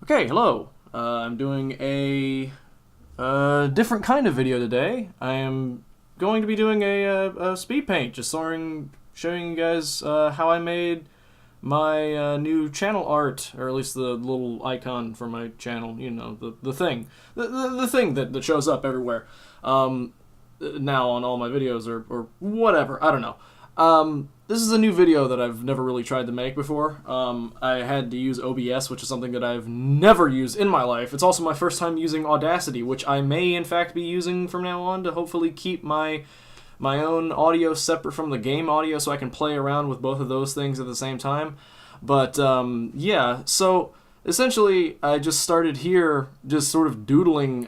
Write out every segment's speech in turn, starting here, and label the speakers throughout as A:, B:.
A: Okay, hello. I'm doing a different kind of video today. I am going to be doing a speed paint, just showing you guys how I made my new channel art, or at least the little icon for my channel. You know, the thing, the thing that shows up everywhere. Now on all my videos or whatever. I don't know. This is a new video that I've never really tried to make before. I had to use OBS, which is something that I've never used in my life. It's also my first time using Audacity, which I may in fact be using from now on to hopefully keep my own audio separate from the game audio so I can play around with both of those things at the same time. But yeah, so essentially I just started here just sort of doodling.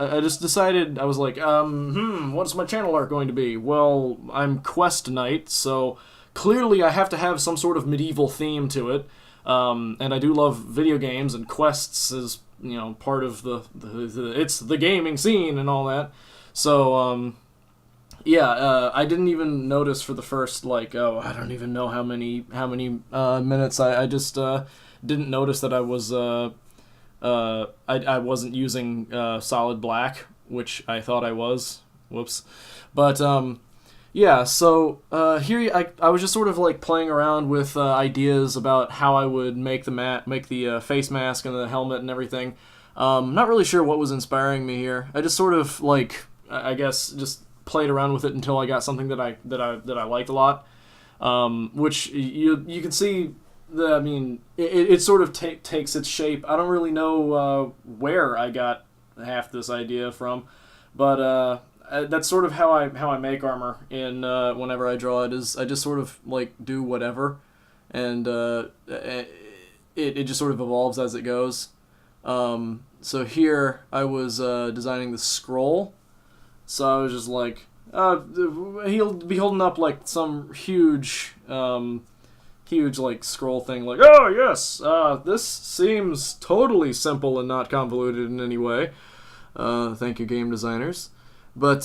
A: I just decided, I was like, what's my channel art going to be? Well, I'm Quest Knight, so clearly I have to have some sort of medieval theme to it. And I do love video games, and quests is, you know, part of it's the gaming scene and all that. So, yeah, I didn't even notice for the first, like, I don't even know how many minutes. I just didn't notice that I was I wasn't using solid black, which I thought I was. Whoops. But yeah, so here I was just sort of like playing around with ideas about how I would make the face mask and the helmet and everything. Not really sure what was inspiring me here. I just sort of like, I guess, just played around with it until I got something that I liked a lot. Which you can see. I mean, it sort of takes its shape. I don't really know where I got half this idea from, but that's sort of how I make armor. In whenever I draw it, is I just sort of like do whatever, and it just sort of evolves as it goes. So here I was designing the scroll, so I was just like, he'll be holding up like some huge like scroll thing, like, oh yes, this seems totally simple and not convoluted in any way. Thank you, game designers. But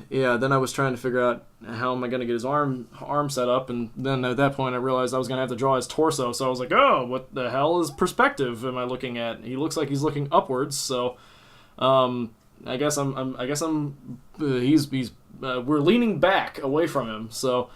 A: yeah, then I was trying to figure out how am I going to get his arm set up, and then at that point I realized I was going to have to draw his torso. So I was like, oh, what the hell is perspective am I looking at? He looks like he's looking upwards. So I guess we're leaning back away from him. So.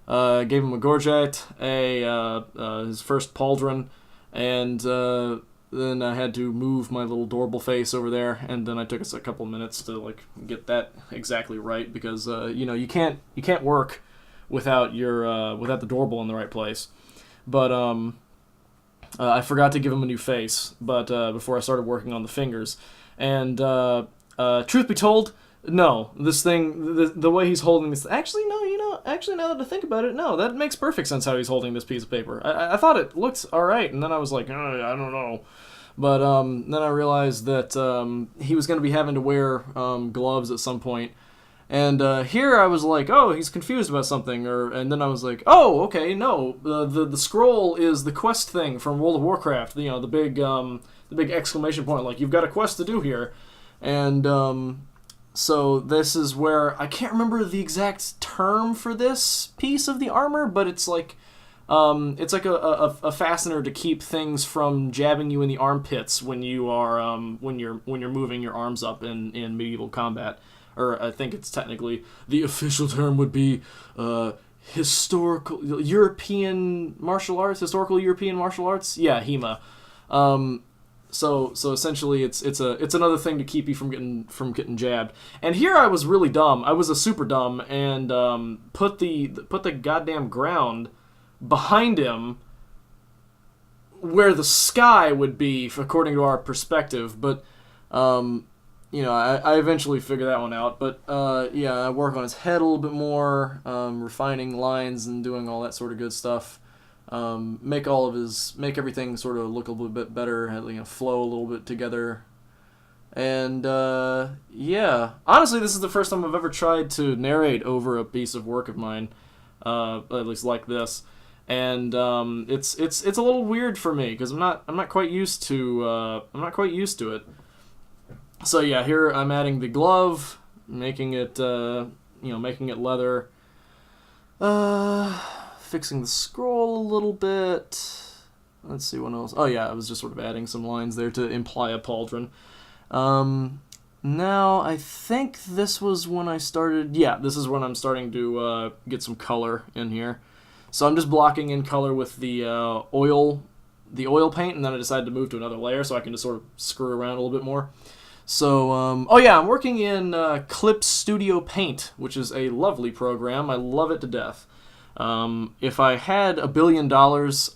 A: Gave him a gorget, his first pauldron, and then I had to move my little adorable face over there, and then it took us a couple minutes to like get that exactly right, because you know, you can't work without without the adorable in the right place. But I forgot to give him a new face, but before I started working on the fingers, and truth be told. No, this thing, the way he's holding this... Actually, no, now that I think about it, no, that makes perfect sense how he's holding this piece of paper. I thought it looked alright, and then I was like, I don't know. But then I realized that he was going to be having to wear gloves at some point. And here I was like, oh, he's confused about something. And then I was like, oh, okay, no. The scroll is the quest thing from World of Warcraft. You know, the big exclamation point, like, you've got a quest to do here. And... So this is where, I can't remember the exact term for this piece of the armor, but it's like a fastener to keep things from jabbing you in the armpits when you are when you're moving your arms up in medieval combat. Or I think it's technically, the official term would be historical European martial arts. Yeah, HEMA. So essentially, it's another thing to keep you from getting jabbed. And here I was really dumb. I was a super dumb, and put the goddamn ground behind him, where the sky would be, according to our perspective. But you know, I eventually figured that one out. But yeah, I work on his head a little bit more, refining lines and doing all that sort of good stuff. Make everything sort of look a little bit better, you know, flow a little bit together. And yeah, honestly, this is the first time I've ever tried to narrate over a piece of work of mine, at least like this. And it's a little weird for me, because I'm not quite used to it. So yeah, here I'm adding the glove, making it leather. Fixing the scroll a little bit. let's see what else. Oh yeah, I was just sort of adding some lines there to imply a pauldron. Now I think this was when I started. Yeah, this is when I'm starting to get some color in here. So I'm just blocking in color with the oil paint, and then I decided to move to another layer so I can just sort of screw around a little bit more. So, oh yeah, I'm working in Clip Studio Paint, which is a lovely program. I love it to death. If I had $1 billion,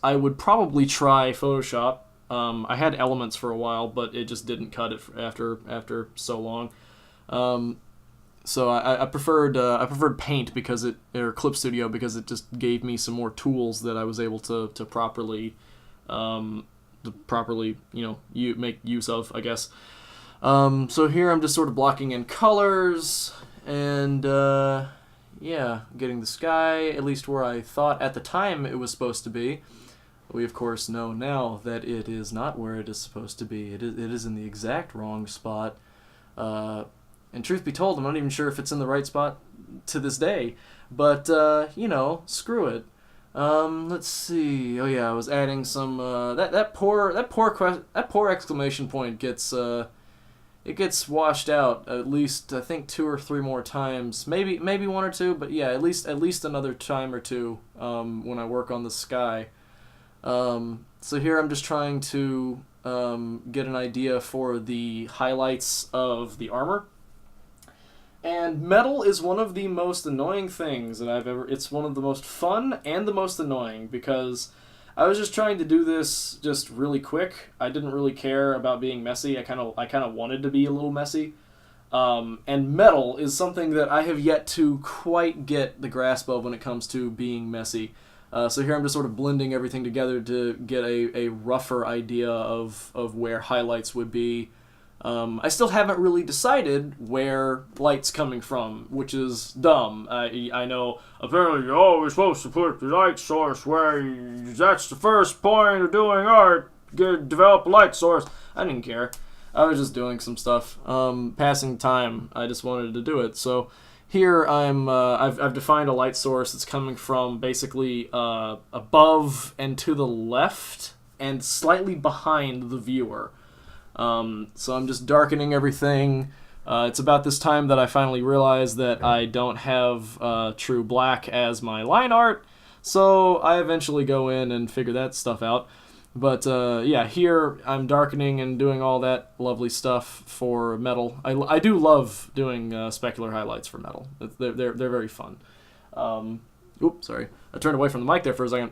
A: I would probably try Photoshop. I had Elements for a while, but it just didn't cut it after so long. So I preferred Paint or Clip Studio because it just gave me some more tools that I was able to properly make use of, I guess. So here I'm just sort of blocking in colors and yeah, getting the sky at least where I thought at the time it was supposed to be. We of course know now that it is not where it is supposed to be. It is in the exact wrong spot. And truth be told, I'm not even sure if it's in the right spot to this day. But screw it. Let's see. Oh yeah, I was adding some. That poor exclamation point gets it gets washed out at least I think 2 or 3 more times, maybe 1 or 2, but yeah, at least another time or 2 when I work on the sky. So here I'm just trying to get an idea for the highlights of the armor. And metal is one of the most annoying things that I've ever... It's one of the most fun and the most annoying because I was just trying to do this just really quick. I didn't really care about being messy. I kind of wanted to be a little messy. And metal is something that I have yet to quite get the grasp of when it comes to being messy. So here I'm just sort of blending everything together to get a rougher idea of where highlights would be. I still haven't really decided where light's coming from, which is dumb. I know apparently you're always supposed to put the light source where that's the first point of doing art. Develop a light source. I didn't care. I was just doing some stuff, passing time. I just wanted to do it. So here I've defined a light source that's coming from basically above and to the left and slightly behind the viewer. So I'm just darkening everything. It's about this time that I finally realized that I don't have true black as my line art, so I eventually go in and figure that stuff out. But yeah, here I'm darkening and doing all that lovely stuff for metal. I do love doing specular highlights for metal. They're very fun. Oops, sorry. I turned away from the mic there for a second.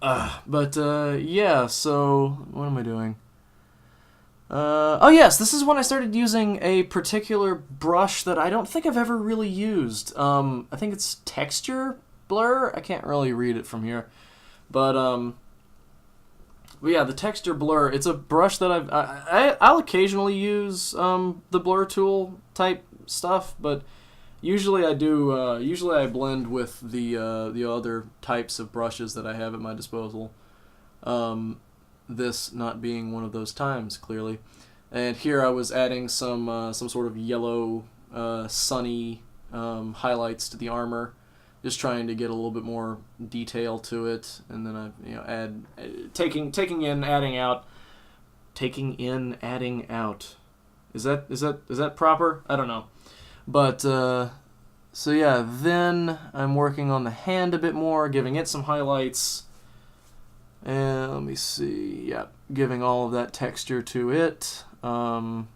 A: Yeah, so what am I doing? Oh yes, this is when I started using a particular brush that I don't think I've ever really used. I think it's texture blur. I can't really read it from here, but yeah, the texture blur. It's a brush that I'll occasionally use the blur tool type stuff, but usually I do. Usually I blend with the other types of brushes that I have at my disposal. This not being one of those times, clearly. And here I was adding some sort of yellow, sunny highlights to the armor, just trying to get a little bit more detail to it. And then I add taking in, adding out. Is that proper? I don't know. But so yeah, then I'm working on the hand a bit more, giving it some highlights. And let me see, yeah, giving all of that texture to it. Let me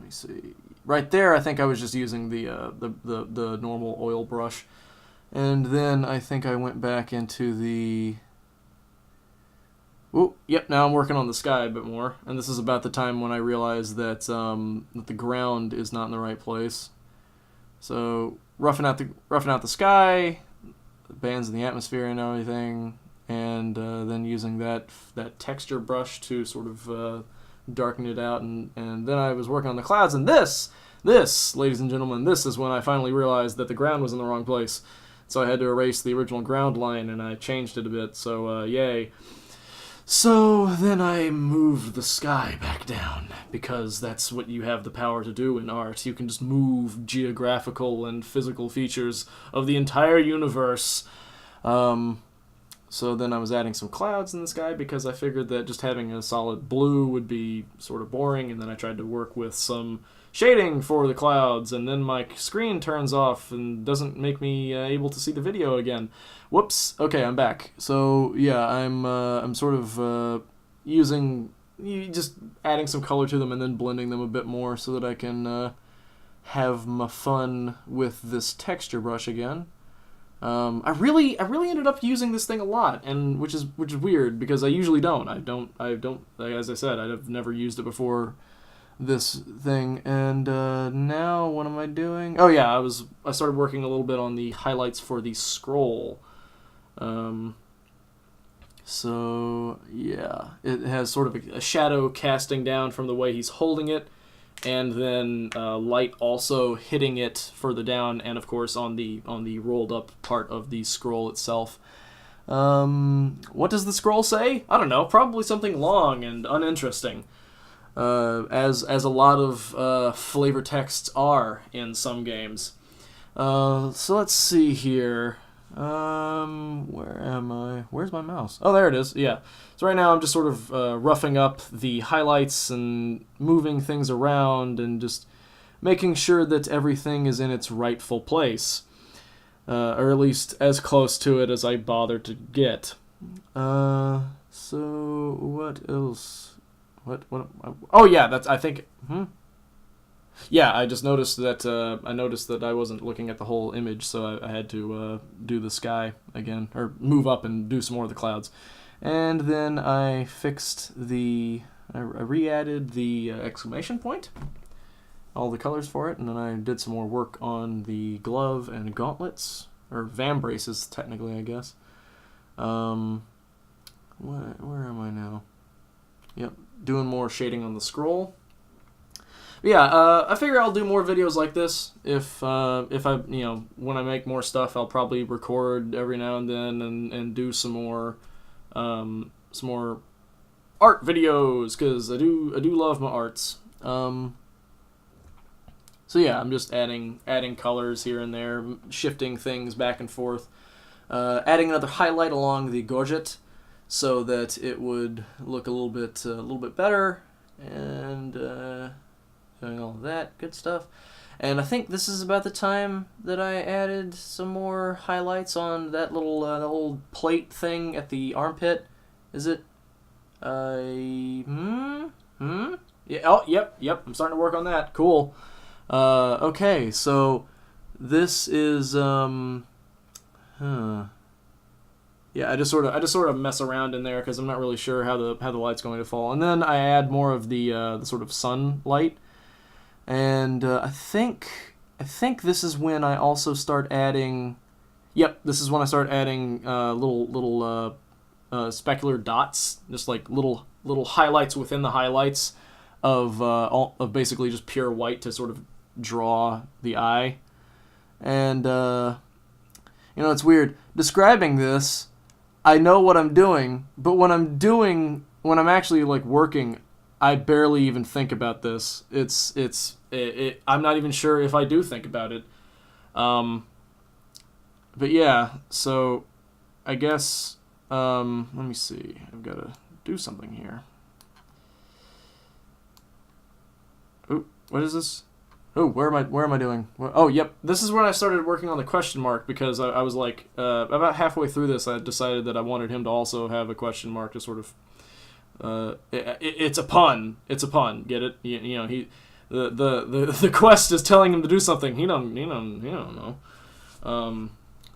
A: see. Right there, I think I was just using the normal oil brush, and then I think I went back into the. Oh, yep. Now I'm working on the sky a bit more, and this is about the time when I realized that that the ground is not in the right place. So roughing out the sky, the bands in the atmosphere and everything. And then using that texture brush to sort of darken it out, and then I was working on the clouds, and this, ladies and gentlemen, this is when I finally realized that the ground was in the wrong place. So I had to erase the original ground line, and I changed it a bit, so yay. So then I moved the sky back down, because that's what you have the power to do in art. You can just move geographical and physical features of the entire universe. So then I was adding some clouds in the sky because I figured that just having a solid blue would be sort of boring, and then I tried to work with some shading for the clouds, and then my screen turns off and doesn't make me able to see the video again. Whoops. Okay, I'm back. So yeah, I'm sort of using just adding some color to them and then blending them a bit more so that I can have my fun with this texture brush again. I really ended up using this thing a lot, and which is weird because I usually don't. I don't. As I said, I've never used it before this thing, and now what am I doing? Oh yeah, I started working a little bit on the highlights for the scroll. So yeah, it has sort of a shadow casting down from the way he's holding it, and then light also hitting it further down, and of course on the rolled up part of the scroll itself. What does the scroll say? I don't know. Probably something long and uninteresting, as a lot of flavor texts are in some games. So let's see here. Where am I? Where's my mouse? Oh, there it is. Yeah. So right now I'm just sort of roughing up the highlights and moving things around and just making sure that everything is in its rightful place, or at least as close to it as I bother to get. So what else? What? Oh yeah, that's. I think. Yeah, I just noticed that I wasn't looking at the whole image, so I had to do the sky again, or move up and do some more of the clouds. And then I fixed I re-added the exclamation point, all the colors for it, and then I did some more work on the glove and gauntlets, or vambraces technically, I guess. Where am I now? Yep, doing more shading on the scroll. Yeah, I figure I'll do more videos like this. If I, when I make more stuff, I'll probably record every now and then and do some more art videos, because I do love my arts. So yeah, I'm just adding colors here and there, shifting things back and forth, adding another highlight along the gorget so that it would look a little bit better, and doing all of that good stuff. And I think this is about the time that I added some more highlights on that little plate thing at the armpit. Is it? Yeah. Oh, yep. I'm starting to work on that. Cool. Okay. So this is Yeah. I just sort of mess around in there because I'm not really sure how the light's going to fall, and then I add more of the sort of sunlight. And I think this is when I also start adding. Yep, this is when I start adding little specular dots, just like little highlights within the highlights of basically just pure white to sort of draw the eye. And it's weird describing this. I know what I'm doing, but when I'm actually like working, I barely even think about this. I'm not even sure if I do think about it. But yeah, so I guess let me see. I've got to do something here. Oh, what is this? Oh, where am I doing? Oh, yep. This is when I started working on the question mark, because I was like about halfway through this, I decided that I wanted him to also have a question mark to sort of. It's a pun. It's a pun. Get it? The quest is telling him to do something. He don't know.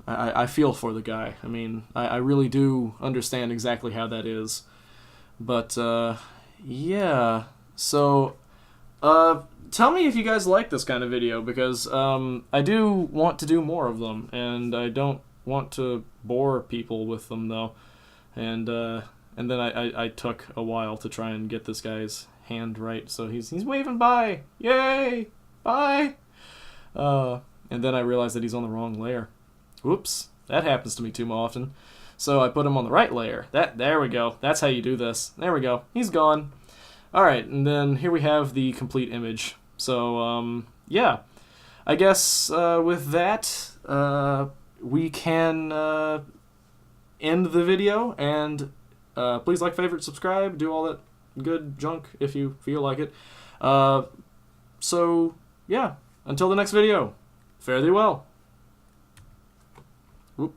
A: I feel for the guy. I mean, I really do understand exactly how that is. But yeah. So tell me if you guys like this kind of video, because I do want to do more of them, and I don't want to bore people with them though. And then I took a while to try and get this guy's hand right, so he's waving bye. Yay! Bye! And then I realized that he's on the wrong layer. Whoops. That happens to me too often. So I put him on the right layer. There we go. That's how you do this. There we go. He's gone. Alright, and then here we have the complete image. So, yeah. I guess with that, we can end the video, and please like, favorite, subscribe, do all that good junk if you feel like it. So, yeah, until the next video, fare thee well. Whoop.